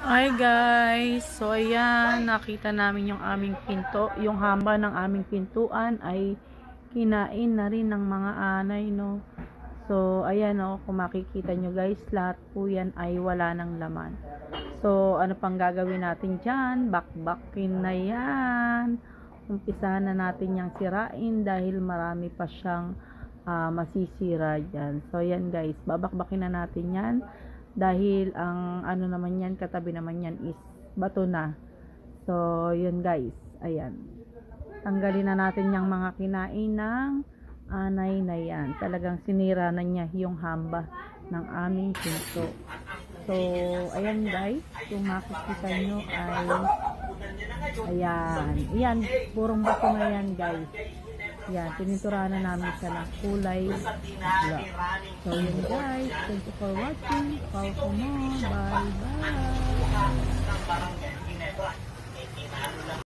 Hi guys! So ayan, nakita namin yung aming pinto. Yung hamba ng aming pintuan ay kinain na rin ng mga anay, no? So ayan, no, kung makikita nyo guys, lahat po yan ay wala ng laman. So ano pang gagawin natin dyan? Bakbakin na yan. Umpisahan na natin yung sirain dahil marami pa siyang masisira dyan. So ayan guys, babakbakin na natin yan dahil ang ano naman yan, katabi naman yan is bato na. So yun guys, ayan, tanggalin na natin yung mga kinain ng anay na yan. Talagang sinira na niya yung hamba ng aming pinto. So ayan guys, kung makikita nyo ay ayan, purong bato na yan guys. Yan, tiniturahan na namin siya ng kulay black. So yun guys, thank you for watching. Bye bye.